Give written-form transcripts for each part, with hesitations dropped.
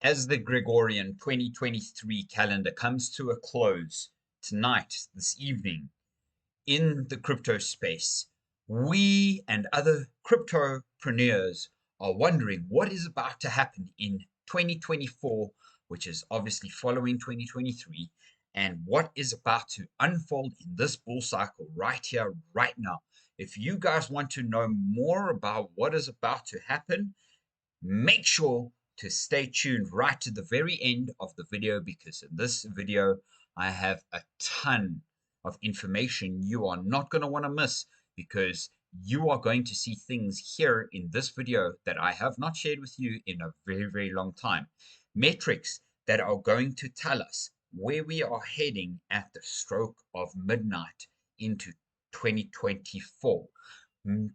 As the Gregorian 2023 calendar comes to a close tonight, this evening, in the crypto space, we and other cryptopreneurs are wondering what is about to happen in 2024, which is obviously following 2023, and what is about to unfold in this bull cycle right here, right now. If you guys want to know more about what is about to happen, make sure to stay tuned right to the very end of the video, because in this video I have a ton of information you are not going to want to miss, because you are going to see things here in this video that I have not shared with you in a very, very long time. Metrics that are going to tell us where we are heading at the stroke of midnight into 2024.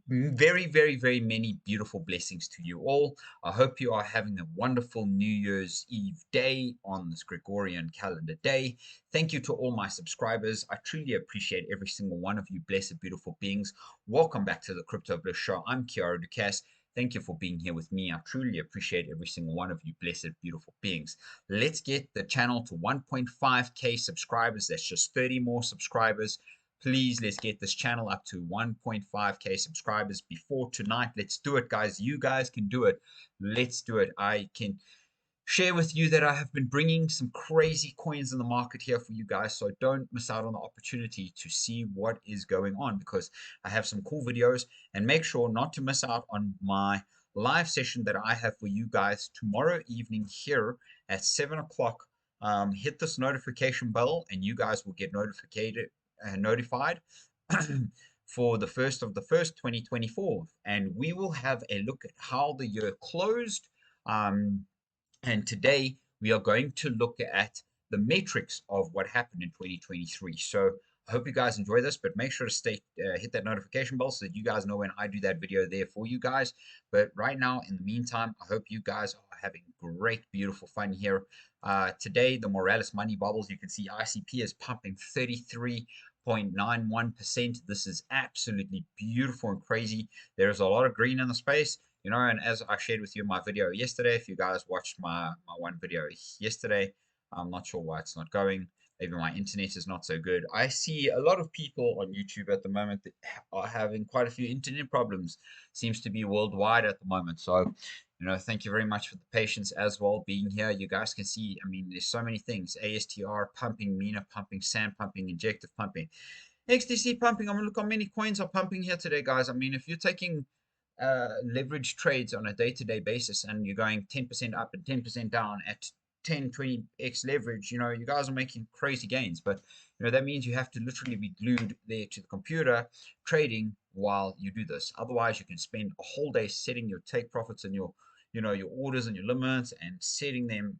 Very, very, very many beautiful blessings to you all. I hope you are having a wonderful New Year's Eve day on this Gregorian calendar day. Thank you to all my subscribers. I truly appreciate every single one of you, blessed, beautiful beings. Welcome back to the Crypto Bliss Show. I'm Kiara Ducasse. Thank you for being here with me. I truly appreciate every single one of you, blessed, beautiful beings. Let's get the channel to 1.5K subscribers. That's just 30 more subscribers. Please, let's get this channel up to 1.5K subscribers before tonight. Let's do it, guys. You guys can do it. Let's do it. I can share with you that I have been bringing some crazy coins in the market here for you guys, so don't miss out on the opportunity to see what is going on, because I have some cool videos. And make sure not to miss out on my live session that I have for you guys tomorrow evening here at 7 o'clock. Hit this notification bell and you guys will get notified for the 1st of the 1st 2024, and we will have a look at how the year closed. And today we are going to look at the metrics of what happened in 2023. So I hope you guys enjoy this, but make sure to hit that notification bell so that you guys know when I do that video there for you guys. But right now, in the meantime, I hope you guys are having great, beautiful fun here. Today, the Morales money bubbles, you can see ICP is pumping 33.91%. This is absolutely beautiful and crazy. There's a lot of green in the space. You know, and as I shared with you in my video yesterday, if you guys watched my one video yesterday, I'm not sure why it's not going. Maybe my internet is not so good. I see a lot of people on YouTube at the moment that are having quite a few internet problems. Seems to be worldwide at the moment. So, you know, thank you very much for the patience as well being here. You guys can see, I mean, there's so many things. ASTR pumping, Mina pumping, SAM pumping, injective pumping, XDC pumping. I mean, look how many coins are pumping here today, guys. I mean, if you're taking leverage trades on a day-to-day basis and you're going 10% up and 10% down at 10-20x leverage, you know, you guys are making crazy gains. But you know, that means you have to literally be glued there to the computer trading while you do this. Otherwise, you can spend a whole day setting your take profits and your, you know, your orders and your limits and setting them,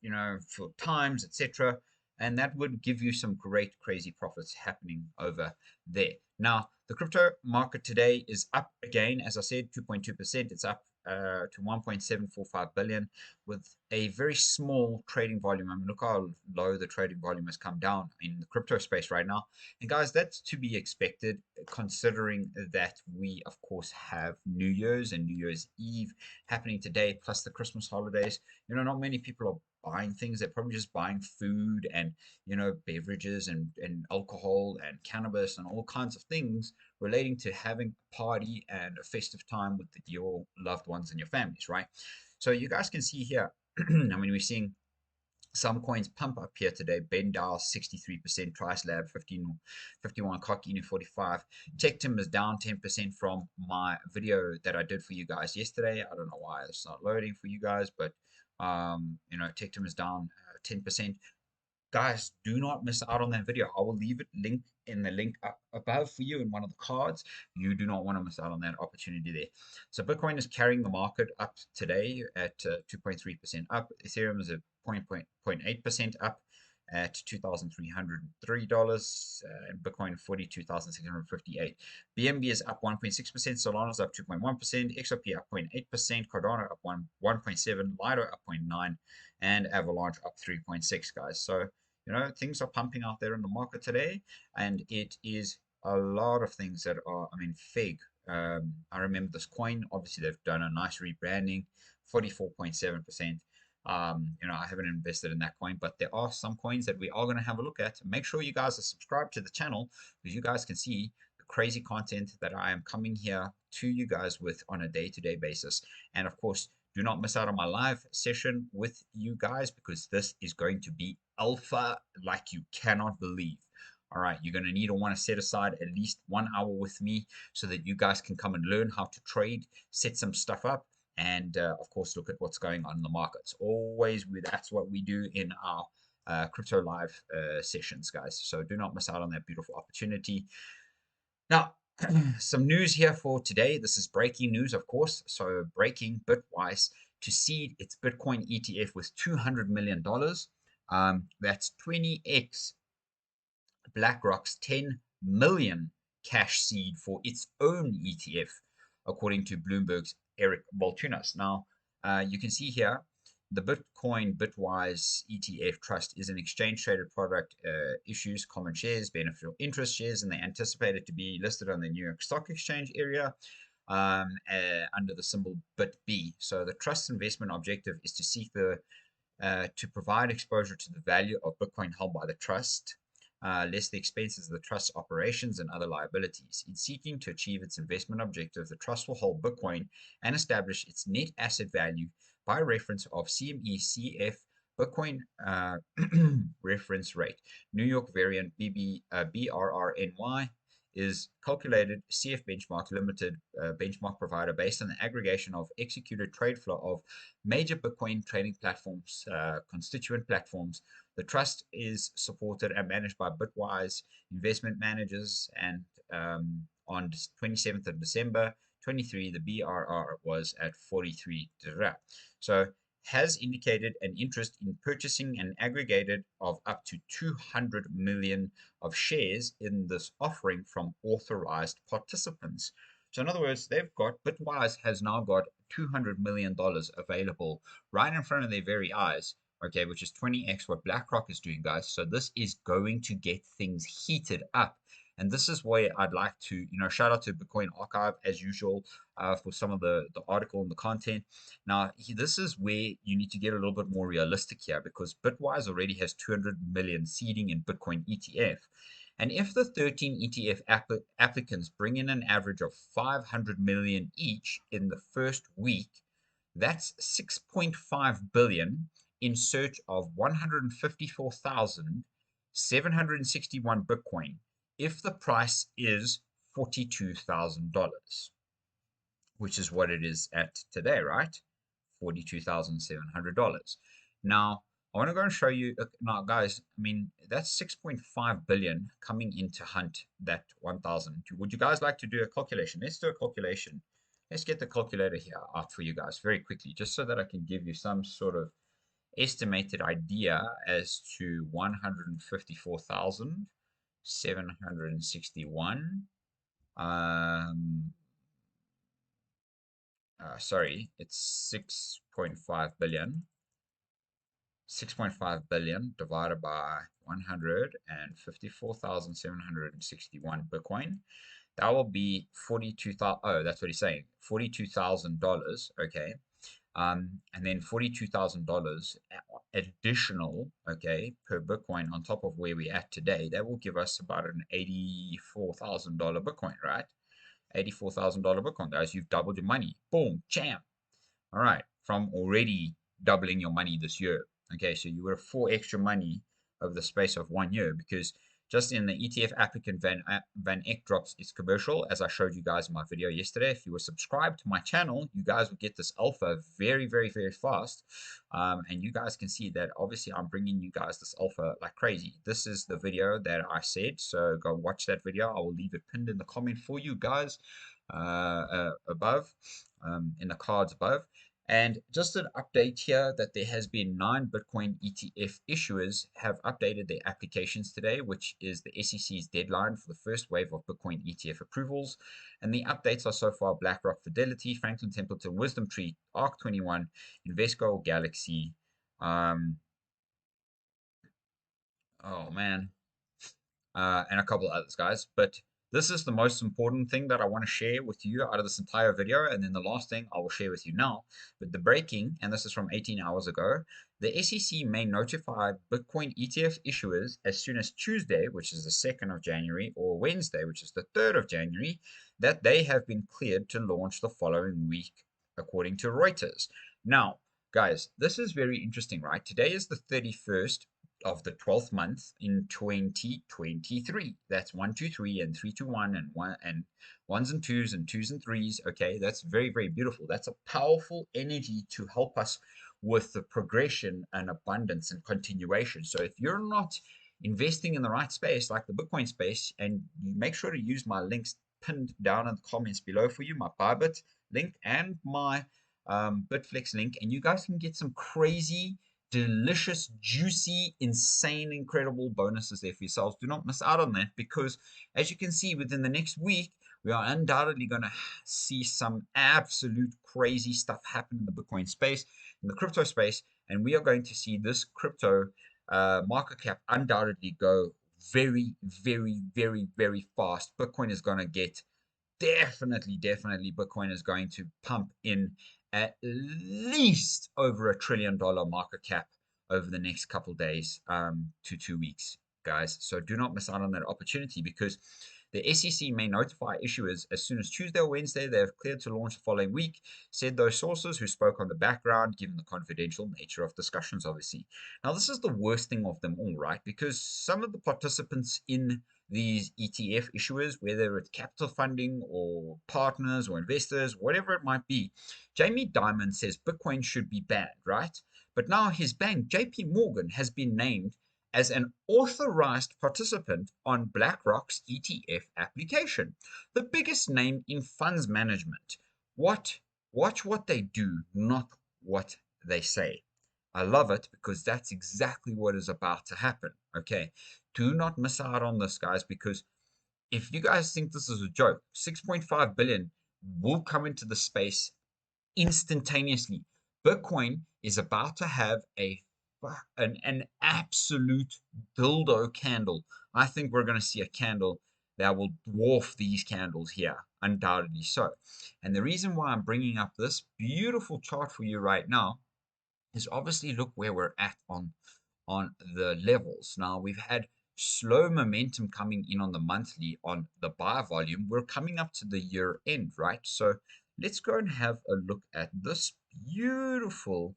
you know, for times, etc. And that would give you some great crazy profits happening over there. Now, the crypto market today is up again, as I said, 2.2%. It's up to 1.745 billion with a very small trading volume. I mean, look how low the trading volume has come down in the crypto space right now. And guys, that's to be expected, considering that we, of course, have New Year's and New Year's Eve happening today, plus the Christmas holidays. You know, not many people are buying things. They're probably just buying food and, you know, beverages and alcohol and cannabis and all kinds of things relating to having a party and a festive time with your loved ones and your families, right? So you guys can see here, I mean, we're seeing some coins pump up here today. Ben Dow 63%, Trice Lab 51, Cockini 45. Tectum is down 10% from my video that I did for you guys yesterday. I don't know why it's not loading for you guys, but you know, Tectum is down 10%. Guys, do not miss out on that video. I will leave it link in the link up above for you in one of the cards. You do not want to miss out on that opportunity there. So Bitcoin is carrying the market up today at 2.3% up. Ethereum is at 0.8% up at $2,303, and Bitcoin 42,658. BNB is up 1.6%, Solana is up 2.1%, XRP up 0.8%, Cardano up 1.7%, Lido up 0.9%, and Avalanche up 3.6%, guys. So, you know, things are pumping out there in the market today, and it is a lot of things that are, I mean, FIG. I remember this coin, obviously they've done a nice rebranding, 44.7%. I haven't invested in that coin, but there are some coins that we are going to have a look at. Make sure you guys are subscribed to the channel because you guys can see the crazy content that I am coming here to you guys with on a day-to-day basis. And of course, do not miss out on my live session with you guys because this is going to be alpha like you cannot believe. All right, you're going to need to want to set aside at least 1 hour with me so that you guys can come and learn how to trade, set some stuff up, and of course, look at what's going on in the markets. That's what we do in our crypto live sessions, guys. So do not miss out on that beautiful opportunity. Now, some news here for today. This is breaking news, of course. So breaking Bitwise to seed its Bitcoin ETF with $200 million. That's 20x BlackRock's 10 million cash seed for its own ETF, according to Bloomberg's Eric Balchunas. Now, you can see here the Bitcoin Bitwise ETF Trust is an exchange traded product, issues common shares, beneficial interest shares, and they anticipate it to be listed on the New York Stock Exchange area under the symbol BitB. So the trust investment objective is to seek to provide exposure to the value of Bitcoin held by the trust, less the expenses of the trust's operations and other liabilities. In seeking to achieve its investment objective, the trust will hold Bitcoin and establish its net asset value by reference of CME CF Bitcoin reference rate. New York variant BRRNY is calculated CF Benchmark Limited benchmark provider based on the aggregation of executed trade flow of major Bitcoin trading platforms, constituent platforms. The trust is supported and managed by Bitwise investment managers, and on 27th of December 23, the BRR was at 43 dirham. So has indicated an interest in purchasing an aggregated of up to 200 million of shares in this offering from authorized participants. So in other words, Bitwise has now got $200 million available right in front of their very eyes, okay, which is 20x what BlackRock is doing, guys. So this is going to get things heated up. And this is where I'd like to, shout out to Bitcoin Archive as usual for some of the article and the content. Now, this is where you need to get a little bit more realistic here because Bitwise already has 200 million seeding in Bitcoin ETF. And if the 13 ETF applicants bring in an average of 500 million each in the first week, that's 6.5 billion in search of 154,761 Bitcoin if the price is $42,000, which is what it is at today, right? $42,700. Now, I want to go and show you now, guys. I mean, that's 6.5 billion coming in to hunt that 1,000. Would you guys like to do a calculation? Let's do a calculation. Let's get the calculator here out for you guys very quickly, just so that I can give you some sort of estimated idea as to 154,761. Sorry, it's 6.5 billion. 6.5 billion divided by 154,761 Bitcoin. That will be 42,000. Oh, that's what he's saying. $42,000. Okay. And then $42,000 additional, okay, per Bitcoin on top of where we're at today. That will give us about an $84,000 Bitcoin, right? $84,000 Bitcoin, guys. You've doubled your money. Boom, champ. All right, from already doubling your money this year. Okay, so you would have 4 extra money over the space of 1 year because just in the ETF applicant Van Eck drops its commercial, as I showed you guys in my video yesterday. If you were subscribed to my channel, you guys will get this alpha very, very, very fast. And you guys can see that obviously I'm bringing you guys this alpha like crazy. This is the video that I said, so go watch that video. I will leave it pinned in the comment for you guys above, in the cards above. And just an update here that there has been 9 Bitcoin ETF issuers have updated their applications today, which is the SEC's deadline for the first wave of Bitcoin ETF approvals. And the updates are so far BlackRock, Fidelity, Franklin Templeton, Wisdom Tree, ARC21, Invesco, Galaxy. Oh man. And a couple others, guys. But This is the most important thing that I want to share with you out of this entire video. And then the last thing I will share with you now. But the breaking, and this is from 18 hours ago, the SEC may notify Bitcoin ETF issuers as soon as Tuesday, which is the 2nd of January, or Wednesday, which is the 3rd of January, that they have been cleared to launch the following week, according to Reuters. Now, guys, this is very interesting, right? Today is the 31st of the 12th month in 2023. That's 1, 2, 3, and 3, 2, 1, and one and ones and twos and threes. Okay, that's very, very beautiful. That's a powerful energy to help us with the progression and abundance and continuation. So if you're not investing in the right space, like the Bitcoin space, and you make sure to use my links pinned down in the comments below for you, my Bybit link and my Bitflex link, and you guys can get some crazy, delicious, juicy, insane, incredible bonuses there for yourselves. Do not miss out on that, because as you can see, within the next week, we are undoubtedly going to see some absolute crazy stuff happen in the Bitcoin space, in the crypto space, and we are going to see this crypto market cap undoubtedly go very, very, very, very fast. Bitcoin is going to get definitely Bitcoin is going to pump in at least over $1 trillion market cap over the next couple days to 2 weeks, guys. So do not miss out on that opportunity, because the SEC may notify issuers as soon as Tuesday or Wednesday they have cleared to launch the following week, said those sources who spoke on the background, given the confidential nature of discussions, obviously. Now, this is the worst thing of them all, right? Because some of the participants in these ETF issuers, whether it's capital funding or partners or investors, whatever it might be. Jamie Dimon says Bitcoin should be banned, right? But now his bank, JP Morgan, has been named as an authorized participant on BlackRock's ETF application, the biggest name in funds management. Watch what they do, not what they say. I love it, because that's exactly what is about to happen. Okay, do not miss out on this, guys, because if you guys think this is a joke, 6.5 billion will come into the space instantaneously. Bitcoin is about to have an absolute dildo candle. I think we're going to see a candle that will dwarf these candles here, undoubtedly so. And the reason why I'm bringing up this beautiful chart for you right now is obviously look where we're at on the levels. Now, we've had slow momentum coming in on the monthly on the buy volume. We're coming up to the year end, right? So let's go and have a look at this beautiful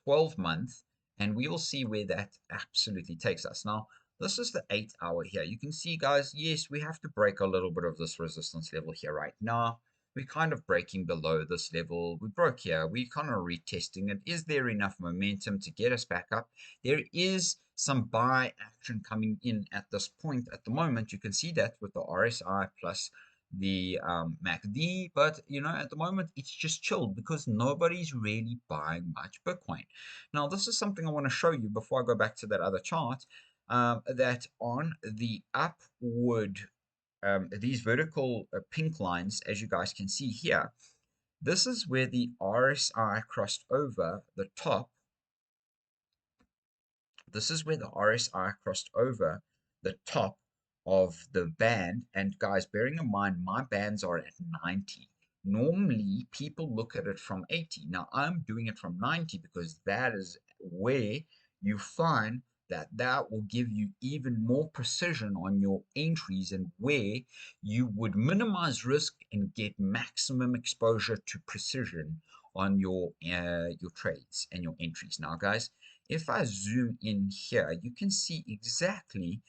12 month, and we will see where that absolutely takes us. Now, this is the 8 hour here. You can see, guys, yes, we have to break a little bit of this resistance level here right now. We're kind of breaking below this level. We broke here. We're kind of retesting it. Is there enough momentum to get us back up? There is some buy action coming in at this point. At the moment, you can see that with the RSI plus the MACD, but at the moment it's just chilled because nobody's really buying much Bitcoin. Now, this is something I want to show you before I go back to that other chart, that on the upward, these vertical pink lines, as you guys can see here, this is where the RSI crossed over the top. This is where the RSI crossed over the top of the band. And guys, bearing in mind, my bands are at 90. Normally, people look at it from 80. Now, I'm doing it from 90 because that is where you find that will give you even more precision on your entries, and where you would minimize risk and get maximum exposure to precision on your trades and your entries. Now, guys, if I zoom in here, you can see exactly,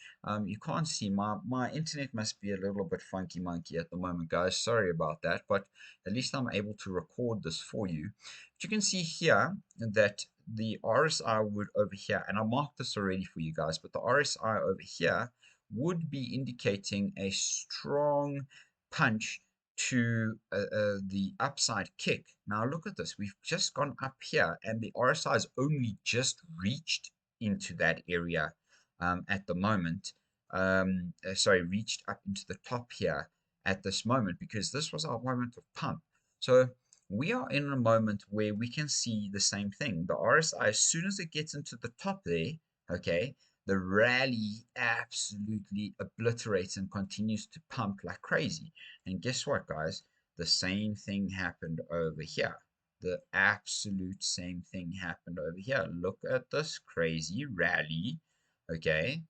you can't see, my internet must be a little bit funky monkey at the moment, guys. Sorry about that, but at least I'm able to record this for you. But you can see here that the RSI would over here, and I marked this already for you guys, but the RSI over here would be indicating a strong punch to the upside kick. Now look at this. We've just gone up here, and the RSI has only just reached into that area at the moment. Sorry, reached up into the top here at this moment, because this was our moment of pump. So we are in a moment where we can see the same thing. The RSI, as soon as it gets into the top there, okay, the rally absolutely obliterates and continues to pump like crazy. And guess what, guys? The same thing happened over here. The absolute same thing happened over here. Look at this crazy rally. Okay,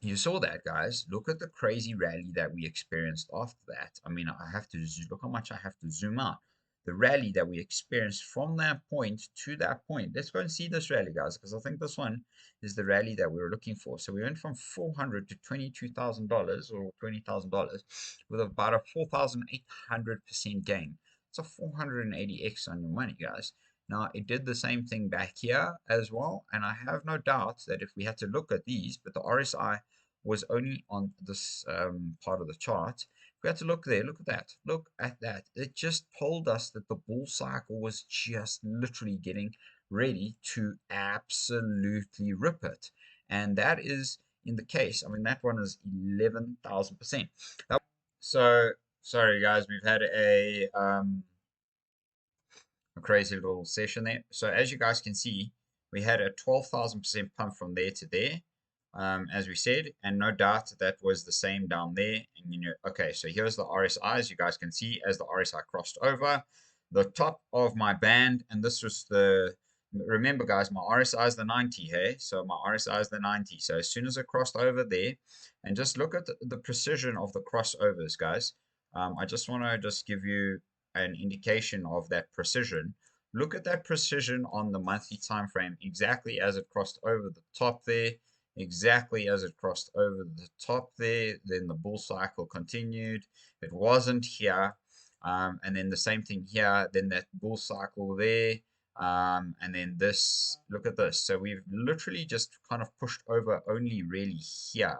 you saw that, guys. Look at the crazy rally that we experienced after that. I mean, I have to look how much I have to zoom out. The rally that we experienced from that point to that point. Let's go and see this rally, guys, because I think this one is the rally that we were looking for. So we went from $400 to $22,000 or $20,000 with about a 4,800% gain. It's a 480x on your money, guys. Now, it did the same thing back here as well, and I have no doubt that if we had to look at these, but the RSI was only on this part of the chart. If we had to look there, look at that, look at that. It just told us that the bull cycle was just literally getting ready to absolutely rip it. And that is in the case. I mean, that one is 11,000%. So, sorry guys, we've had a crazy little session there. So as you guys can see, we had a 12,000% pump from there to there, as we said, and no doubt that was the same down there. And you know, okay, so here's the RSI, as you guys can see, as the RSI crossed over the top of my band, and this was the, remember guys, my RSI is the 90, hey? So my RSI is the 90. So as soon as it crossed over there, and just look at the precision of the crossovers, guys. I just want to just give you an indication of that precision. Look at that precision on the monthly time frame, exactly as it crossed over the top there, exactly as it crossed over the top there. Then the bull cycle continued. It wasn't here. And then the same thing here, then that bull cycle there. And then this, look at this. So we've literally just kind of pushed over only really here.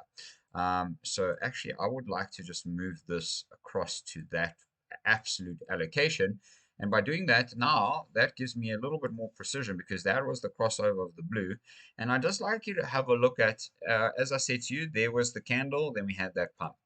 So actually, I would like to just move this across to that absolute allocation. And by doing that, now that gives me a little bit more precision because that was the crossover of the blue. And I'd just like you to have a look at, as I said to you, there was the candle, then we had that pump.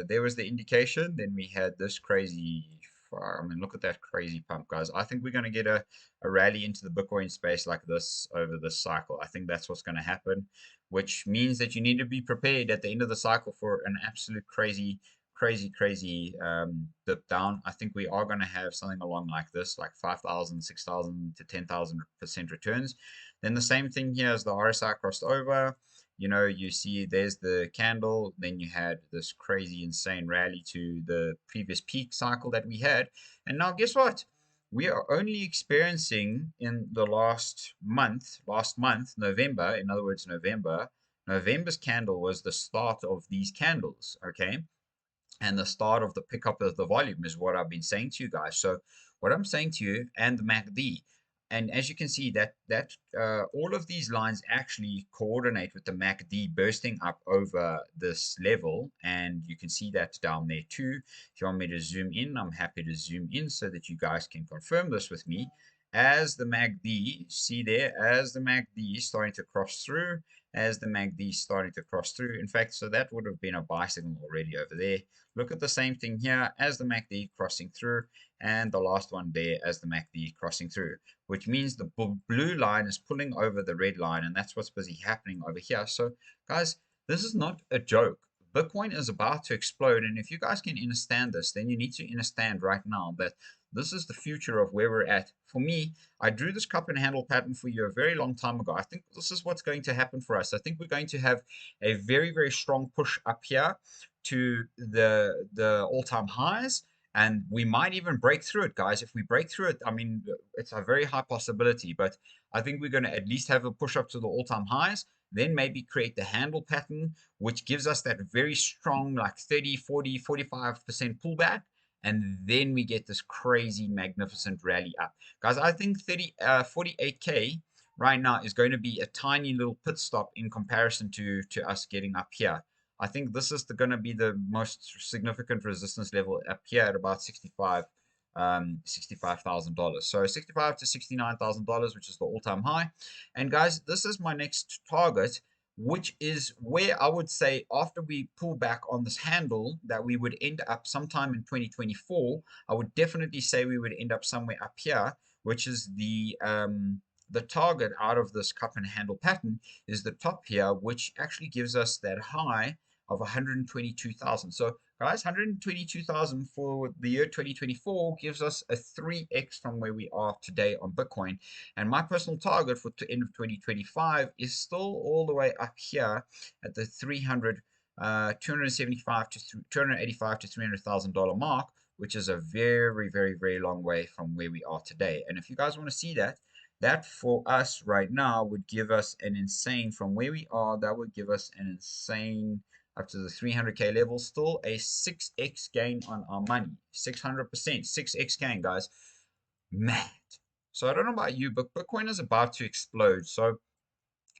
There was the indication, then we had this crazy, I mean, look at that crazy pump, guys. I think we're going to get a rally into the Bitcoin space like this over this cycle. I think that's what's going to happen, which means that you need to be prepared at the end of the cycle for an absolute crazy dip down. I think we are going to have something along like this, like 5,000, 6,000 to 10,000% returns. Then the same thing here as the RSI crossed over. You know, you see there's the candle, then you had this crazy insane rally to the previous peak cycle that we had. And now guess what? We are only experiencing in the last month, November, in other words, November's candle was the start of these candles, okay? And the start of the pickup of the volume is what I've been saying to you guys. So what I'm saying to you and the MACD, and as you can see that all of these lines actually coordinate with the MACD bursting up over this level, and you can see that down there too. If you want me to zoom in, I'm happy to zoom in so that you guys can confirm this with me. As the MACD, see there, as the MACD is starting to cross through, as the MACD is starting to cross through. In fact, so that would have been a buy signal already over there. Look at the same thing here as the MACD crossing through, and the last one there as the MACD crossing through, which means the blue line is pulling over the red line, and that's what's busy happening over here. So, guys, this is not a joke. Bitcoin is about to explode, and if you guys can understand this, then you need to understand right now that this is the future of where we're at. For me, I drew this cup and handle pattern for you a very long time ago. I think this is what's going to happen for us. I think we're going to have a very, very strong push up here to the all-time highs, and we might even break through it, guys. If we break through it, I mean, it's a very high possibility, but I think we're going to at least have a push up to the all-time highs, then maybe create the handle pattern, which gives us that very strong, like 30, 40, 45% pullback. And then we get this crazy, magnificent rally up. Guys, I think 48K right now is going to be a tiny little pit stop in comparison to us getting up here. I think this is going to be the most significant resistance level up here at about $65,000. So $65,000 to $69,000, which is the all-time high. And guys, this is my next target, which is where I would say after we pull back on this handle that we would end up sometime in 2024. I would definitely say we would end up somewhere up here, which is the the target out of this cup and handle pattern is the top here, which actually gives us that high of 122,000. So guys, 122,000 for the year 2024 gives us a 3x from where we are today on Bitcoin. And my personal target for the end of 2025 is still all the way up here at the 275 to 285 to $300,000 mark, which is a very, very, very long way from where we are today. And if you guys want to see that, that for us right now would give us an insane, from where we are, that would give us an insane up to the 300K level, still a 6x gain on our money. 600%, 6x gain, guys. Mad. So I don't know about you, but Bitcoin is about to explode. So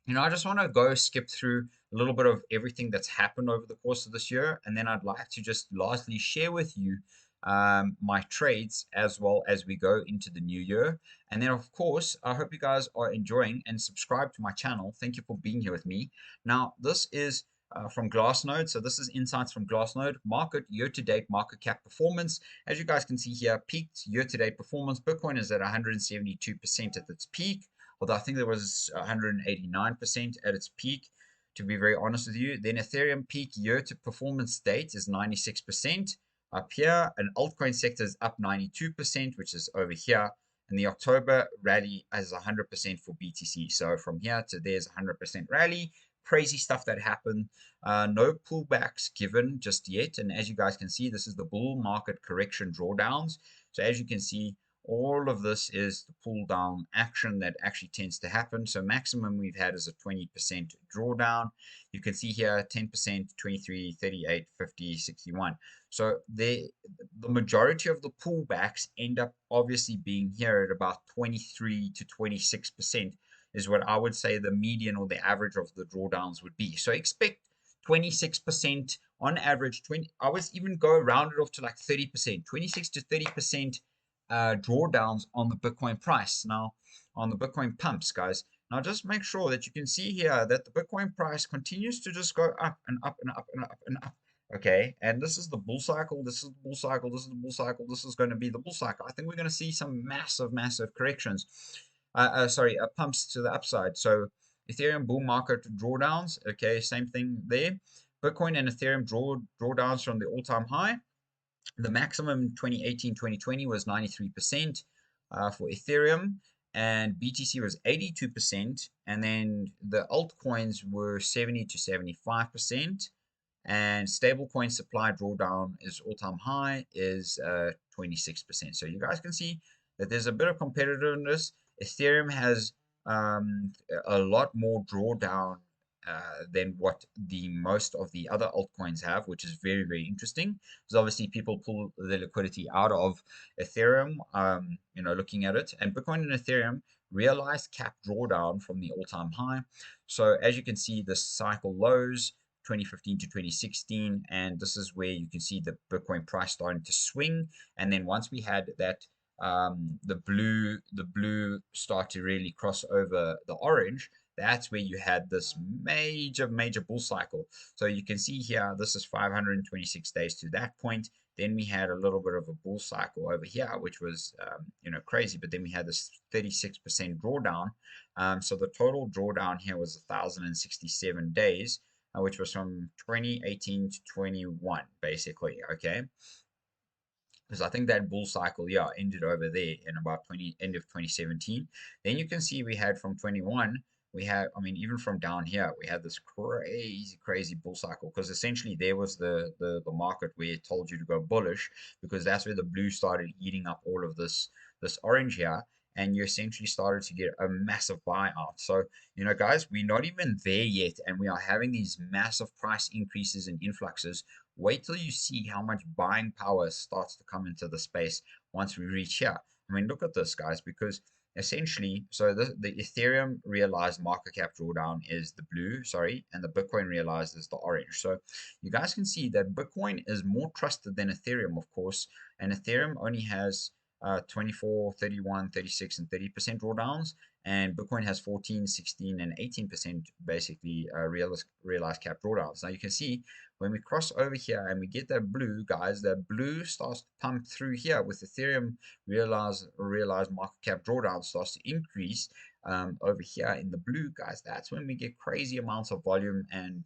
I just want to go skip through a little bit of everything that's happened over the course of this year. And then I'd like to just lastly share with you my trades as well as we go into the new year. And then, of course, I hope you guys are enjoying and subscribe to my channel. Thank you for being here with me. Now, this is from Glassnode. So this is insights from Glassnode. Market year-to-date market cap performance. As you guys can see here, peaked year-to-date performance. Bitcoin is at 172% at its peak, although I think there was 189% at its peak, to be very honest with you. Then Ethereum peak year to performance date is 96% up here. And altcoin sector is up 92%, which is over here. And the October rally is 100% for BTC. So from here to there's 100% rally. Crazy stuff that happened. No pullbacks given just yet. And as you guys can see, this is the bull market correction drawdowns. So as you can see, all of this is the pull down action that actually tends to happen. So maximum we've had is a 20% drawdown. You can see here 10%, 23, 38, 50, 61. So the majority of the pullbacks end up obviously being here at about 23 to 26% is what I would say the median or the average of the drawdowns would be. So expect 26% on average. I would even go round it off to like 30%, 26 to 30% drawdowns on the Bitcoin price. Now, on the Bitcoin pumps, guys. Now, just make sure that you can see here that the Bitcoin price continues to just go up and up and up and up and up. Okay, and this is the bull cycle. This is the bull cycle. This is the bull cycle. This is going to be the bull cycle. I think we're going to see some massive, massive corrections. Pumps to the upside. So Ethereum bull market drawdowns. Okay, same thing there. Bitcoin and Ethereum drawdowns from the all-time high. The maximum in 2018-2020 was 93% for Ethereum, and BTC was 82%, and then the altcoins were 70 to 75%, and stablecoin supply drawdown is all-time high is 26%. So you guys can see that there's a bit of competitiveness. Ethereum has a lot more drawdown than what the most of the other altcoins have, which is very, very interesting. Because obviously people pull the liquidity out of Ethereum, looking at it. And Bitcoin and Ethereum realized cap drawdown from the all-time high. So as you can see, the cycle lows 2015 to 2016, and this is where you can see the Bitcoin price starting to swing. And then once we had that the blue start to really cross over the orange, that's where you had this major bull cycle. So you can see here, this is 526 days to that point. Then we had a little bit of a bull cycle over here, which was, crazy. But then we had this 36% drawdown. So the total drawdown here was 1,067 days, which was from 2018 to 21, basically. Okay. Because I think that bull cycle, ended over there in about end of 2017. Then you can see we had from 21, even from down here, we had this crazy bull cycle, because essentially there was the market where it told you to go bullish, because that's where the blue started eating up all of this orange here, and you essentially started to get a massive buyout. So, guys, we're not even there yet, and we are having these massive price increases and influxes. Wait till you see how much buying power starts to come into the space once we reach here. Look at this, guys, because essentially, so the Ethereum realized market cap drawdown is the blue, and the Bitcoin realized is the orange. So you guys can see that Bitcoin is more trusted than Ethereum, of course, and Ethereum only has 24, 31, 36, and 30% drawdowns, and Bitcoin has 14, 16, and 18% basically realized cap drawdowns. Now you can see when we cross over here and we get that blue, guys, that blue starts to pump through here with Ethereum realized market cap drawdown starts to increase over here in the blue, guys. That's when we get crazy amounts of volume and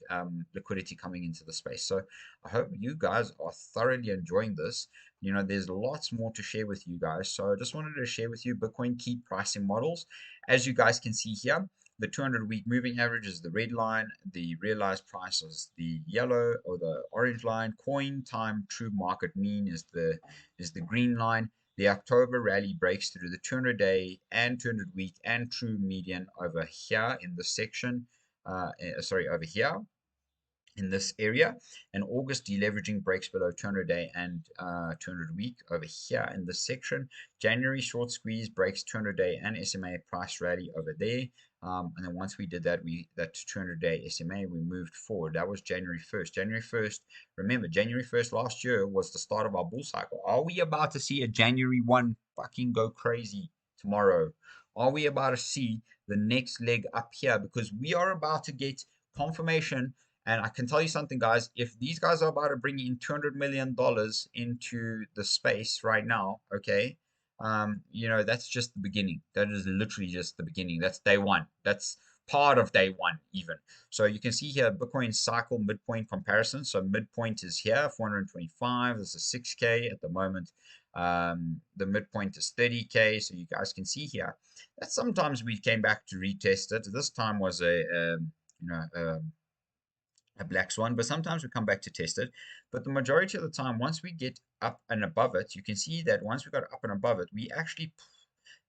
liquidity coming into the space. So I hope you guys are thoroughly enjoying this. You know, there's lots more to share with you guys. So I just wanted to share with you Bitcoin key pricing models. As you guys can see here, the 200-week moving average is the red line. The realized price is the yellow or the orange line. Coin time true market mean is the green line. The October rally breaks through the 200-day and 200-week and true median over here in this section. Over here in this area, and August deleveraging breaks below 200-day and 200-week over here in this section. January short squeeze breaks 200-day and SMA price rally over there. And then once we did that, that 200-day SMA, we moved forward. That was January 1st. January 1st, remember, January 1st last year was the start of our bull cycle. Are we about to see a January 1 fucking go crazy tomorrow? Are we about to see the next leg up here? Because we are about to get confirmation. And I can tell you something, guys, if these guys are about to bring in $200 million into the space right now, okay, you know, that's just the beginning. That is literally just the beginning. That's day one. That's part of day one even. So you can see here Bitcoin cycle midpoint comparison. So midpoint is here, 425. This is 6K at the moment. The midpoint is 30K. So you guys can see here that sometimes we came back to retest it. This time was a black swan, but sometimes we come back to test it. But the majority of the time, once we get up and above it, you can see that once we got up and above it, we actually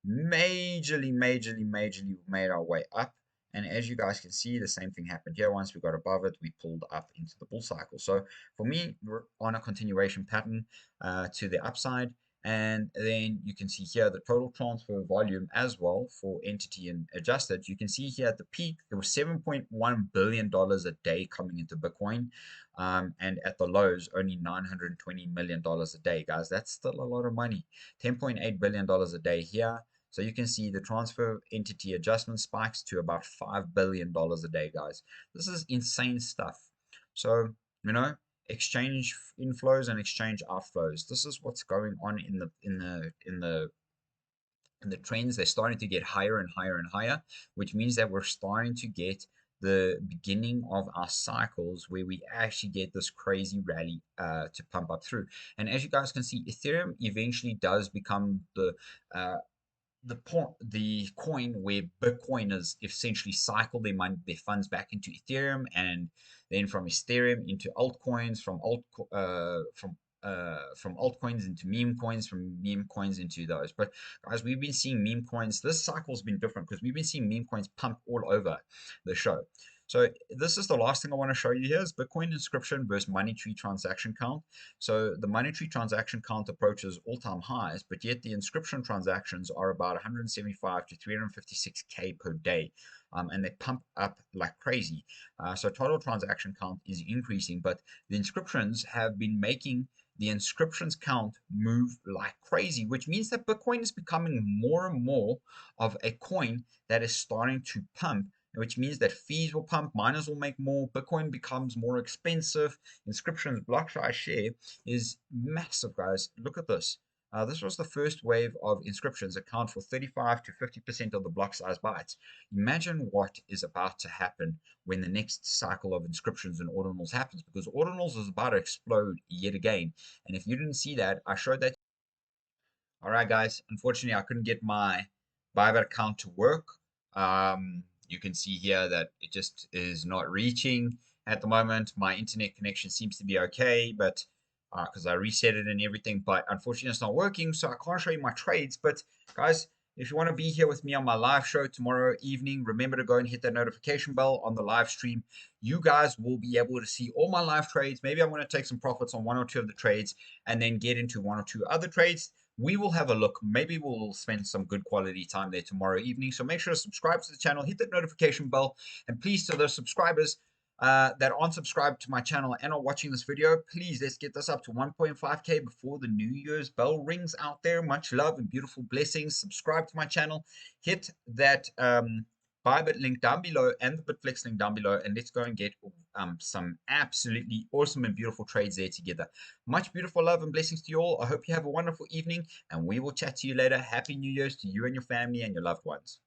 majorly made our way up. And as you guys can see, the same thing happened here. Once we got above it, we pulled up into the bull cycle. So for me, we're on a continuation pattern to the upside. And then you can see here the total transfer volume as well for entity and adjusted. You can see here at the peak, there was $7.1 billion a day coming into Bitcoin. And at the lows, only $920 million a day, guys. That's still a lot of money. $10.8 billion a day here. So you can see the transfer entity adjustment spikes to about $5 billion a day, guys. This is insane stuff. So, you know, exchange inflows and exchange outflows. This is what's going on in the trends. They're starting to get higher and higher and higher, which means that we're starting to get the beginning of our cycles where we actually get this crazy rally to pump up through. And as you guys can see, Ethereum eventually does become the coin where Bitcoiners essentially cycle their money, their funds back into Ethereum, and then from Ethereum into altcoins, from altcoins into meme coins, from meme coins into those. But guys, we've been seeing meme coins. This cycle's been different because we've been seeing meme coins pump all over the show. So this is the last thing I want to show you here is Bitcoin inscription versus money tree transaction count. So the money tree transaction count approaches all-time highs, but yet the inscription transactions are about 175 to 356K per day. And they pump up like crazy. So total transaction count is increasing, but the inscriptions have been making the inscriptions count move like crazy, which means that Bitcoin is becoming more and more of a coin that is starting to pump, which means that fees will pump, miners will make more, Bitcoin becomes more expensive. Inscriptions block size share is massive, guys. Look at this. This was the first wave of inscriptions, account for 35 to 50% of the block size bytes. Imagine what is about to happen when the next cycle of inscriptions and ordinals happens, because ordinals is about to explode yet again. And if you didn't see that, I showed that. All right, guys. Unfortunately, I couldn't get my Buyback account to work. You can see here that it just is not reaching at the moment. My internet connection seems to be okay, but because I reset it and everything, but unfortunately it's not working, so I can't show you my trades. But guys, if you want to be here with me on my live show tomorrow evening, remember to go and hit that notification bell on the live stream. You guys will be able to see all my live trades. Maybe I'm going to take some profits on one or two of the trades and then get into one or two other trades. We will have a look. Maybe we'll spend some good quality time there tomorrow evening. So make sure to subscribe to the channel, hit that notification bell, and please, to those subscribers that aren't subscribed to my channel and are watching this video, please, let's get this up to 1.5K before the New Year's bell rings out there. Much love and beautiful blessings. Subscribe to my channel. Hit that Bybit link down below and the Bitflex link down below, and let's go and get some absolutely awesome and beautiful trades there together. Much beautiful love and blessings to you all. I hope you have a wonderful evening, and we will chat to you later. Happy New Year's to you and your family and your loved ones.